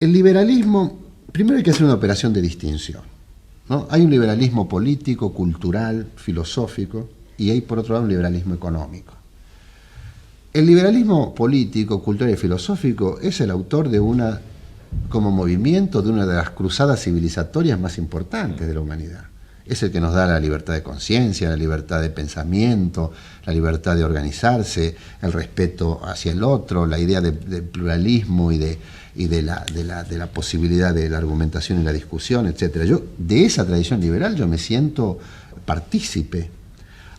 El liberalismo, primero hay que hacer una operación de distinción, ¿no? Hay un liberalismo político, cultural, filosófico, y hay por otro lado un liberalismo económico. El liberalismo político, cultural y filosófico es el autor de una, como movimiento, de una de las cruzadas civilizatorias más importantes de la humanidad. Es el que nos da la libertad de conciencia, la libertad de pensamiento, la libertad de organizarse, el respeto hacia el otro, la idea de pluralismo y de la posibilidad de la argumentación y la discusión, etc. Yo, de esa tradición liberal yo me siento partícipe.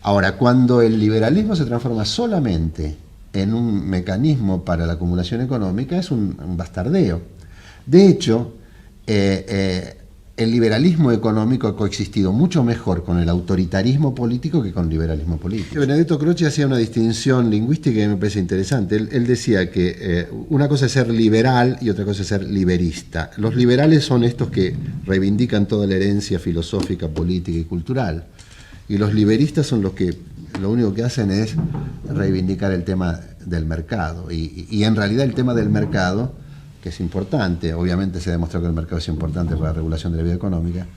Ahora, cuando el liberalismo se transforma solamente en un mecanismo para la acumulación económica, es un bastardeo. De hecho, el liberalismo económico ha coexistido mucho mejor con el autoritarismo político que con el liberalismo político. Benedetto Croce hacía una distinción lingüística que me parece interesante. Él decía que una cosa es ser liberal y otra cosa es ser liberista. Los liberales son estos que reivindican toda la herencia filosófica, política y cultural. Y los liberistas son los que lo único que hacen es reivindicar el tema del mercado. Y en realidad el tema del mercado, que es importante, obviamente se demostró que el mercado es importante para la regulación de la vida económica,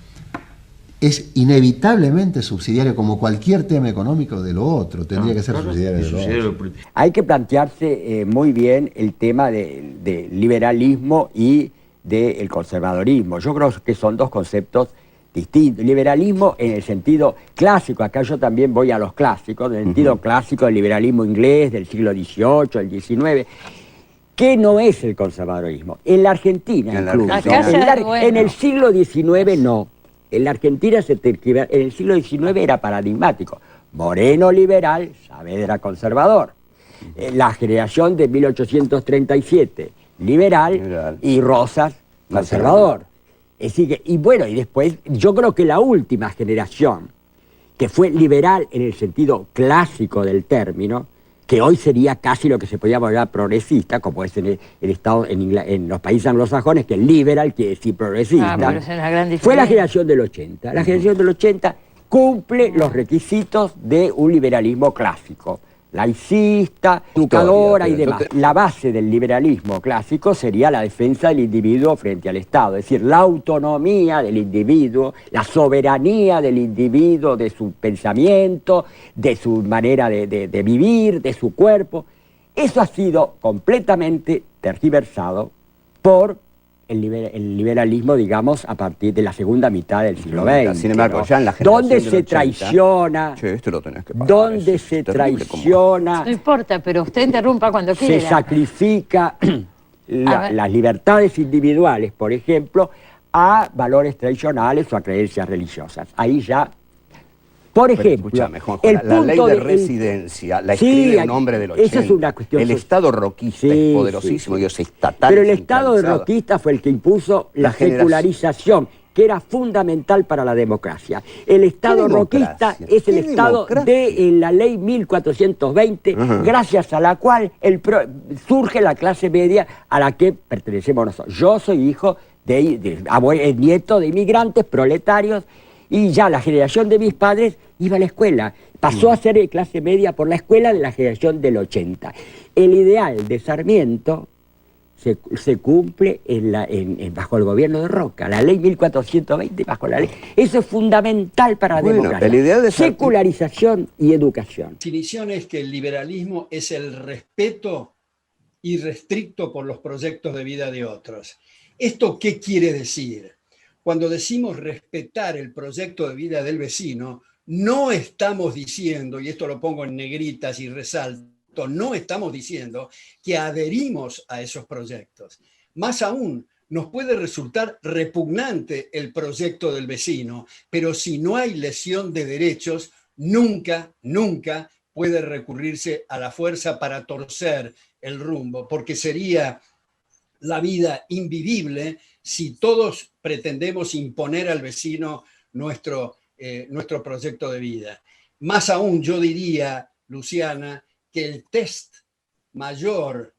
es inevitablemente subsidiario, como cualquier tema económico, de lo otro. Tendría que ser subsidiario de lo otro. Hay que plantearse muy bien el tema de liberalismo y del conservadorismo. Yo creo que son dos conceptos distintos. Liberalismo en el sentido clásico, acá yo también voy a los clásicos, en el sentido clásico del liberalismo inglés del siglo XVIII, del XIX. ¿Qué no es el conservadorismo? En la Argentina, en el siglo XIX no. En la Argentina en el siglo XIX era paradigmático. Moreno liberal, Saavedra conservador. La generación de 1837 liberal y Rosas conservador. Es decir, y bueno, y después yo creo que la última generación que fue liberal en el sentido clásico del término, que hoy sería casi lo que se podría llamar progresista, como es en el Estado, en los países anglosajones, que liberal quiere decir progresista, fue la generación del 80. La generación del 80 cumple los requisitos de un liberalismo clásico, laicista, educadora y demás. La base del liberalismo clásico sería la defensa del individuo frente al Estado, es decir, la autonomía del individuo, la soberanía del individuo, de su pensamiento, de su manera de vivir, de su cuerpo. Eso ha sido completamente tergiversado por el liberalismo, digamos, a partir de la segunda mitad del siglo XX. Sin embargo, ¿no? ya en la generación donde del se 80, traiciona, che, esto lo tenés que pagar, donde es se terrible traiciona, No importa, pero usted interrumpa cuando quiera. se sacrifica las libertades individuales, por ejemplo, a valores tradicionales o a creencias religiosas. Ahí ya, por ejemplo, escúchame, Juanjo, la ley de residencia la escribe un hombre del 80. Esa es una cuestión. El Estado roquista es poderosísimo y es estatal. Pero el Estado roquista fue el que impuso la secularización, que era fundamental para la democracia. El Estado roquista es el Estado de la ley 1420, gracias a la cual surge la clase media a la que pertenecemos nosotros. Yo soy hijo nieto de inmigrantes proletarios, y ya la generación de mis padres iba a la escuela. Pasó a ser de clase media por la escuela de la generación del 80. El ideal de Sarmiento se cumple bajo el gobierno de Roca. La ley 1420 bajo la ley. Eso es fundamental para la democracia. El ideal de secularización y educación. La definición es que el liberalismo es el respeto irrestricto por los proyectos de vida de otros. ¿Esto qué quiere decir? Cuando decimos respetar el proyecto de vida del vecino, no estamos diciendo, y esto lo pongo en negritas y resalto, no estamos diciendo que adherimos a esos proyectos. Más aún, nos puede resultar repugnante el proyecto del vecino, pero si no hay lesión de derechos, nunca puede recurrirse a la fuerza para torcer el rumbo, porque sería la vida invivible si todos pretendemos imponer al vecino nuestro proyecto de vida. Más aún, yo diría, Luciana, que el test mayor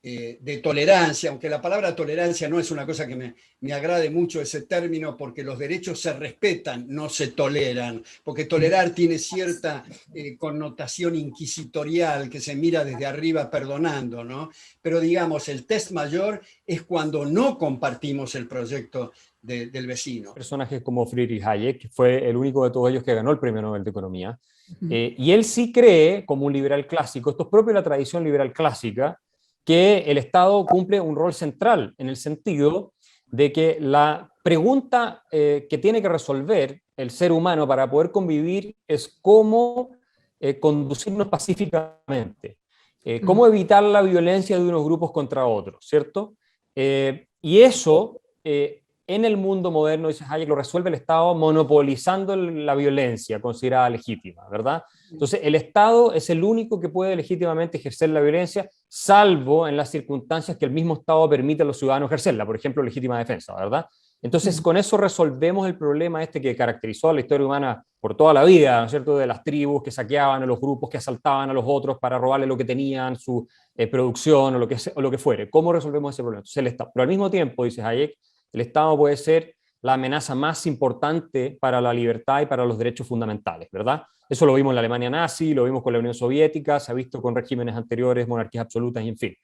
de tolerancia, aunque la palabra tolerancia no es una cosa que me agrade mucho ese término, porque los derechos se respetan, no se toleran, porque tolerar tiene cierta connotación inquisitorial que se mira desde arriba perdonando, ¿no? Pero digamos, el test mayor es cuando no compartimos el proyecto del vecino. Personajes como Friedrich Hayek, que fue el único de todos ellos que ganó el Premio Nobel de Economía, y él sí cree, como un liberal clásico, esto es propio de la tradición liberal clásica, que el Estado cumple un rol central en el sentido de que la pregunta que tiene que resolver el ser humano para poder convivir es cómo conducirnos pacíficamente, cómo evitar la violencia de unos grupos contra otros, ¿cierto? Y eso, en el mundo moderno, dice Hayek, lo resuelve el Estado monopolizando la violencia considerada legítima, ¿verdad? Entonces, el Estado es el único que puede legítimamente ejercer la violencia, salvo en las circunstancias que el mismo Estado permite a los ciudadanos ejercerla, por ejemplo, legítima defensa, ¿verdad? Entonces, con eso resolvemos el problema este que caracterizó a la historia humana por toda la vida, ¿no es cierto?, de las tribus que saqueaban a los grupos que asaltaban a los otros para robarle lo que tenían, su producción o lo que fuere. ¿Cómo resolvemos ese problema? Entonces, el Estado. Pero al mismo tiempo, dice Hayek, el Estado puede ser la amenaza más importante para la libertad y para los derechos fundamentales, ¿verdad? Eso lo vimos en la Alemania nazi, lo vimos con la Unión Soviética, se ha visto con regímenes anteriores, monarquías absolutas, y en fin.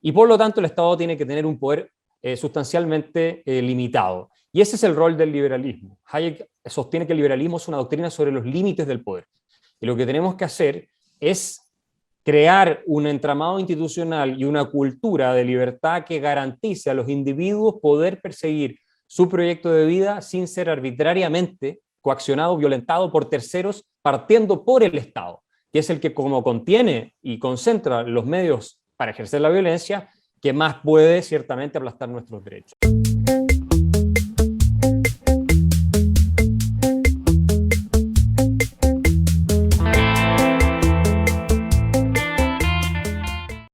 Y por lo tanto el Estado tiene que tener un poder sustancialmente limitado. Y ese es el rol del liberalismo. Hayek sostiene que el liberalismo es una doctrina sobre los límites del poder. Y lo que tenemos que hacer es crear un entramado institucional y una cultura de libertad que garantice a los individuos poder perseguir su proyecto de vida sin ser arbitrariamente coaccionado, violentado por terceros, partiendo por el Estado, que es el que, como contiene y concentra los medios para ejercer la violencia, que más puede ciertamente aplastar nuestros derechos.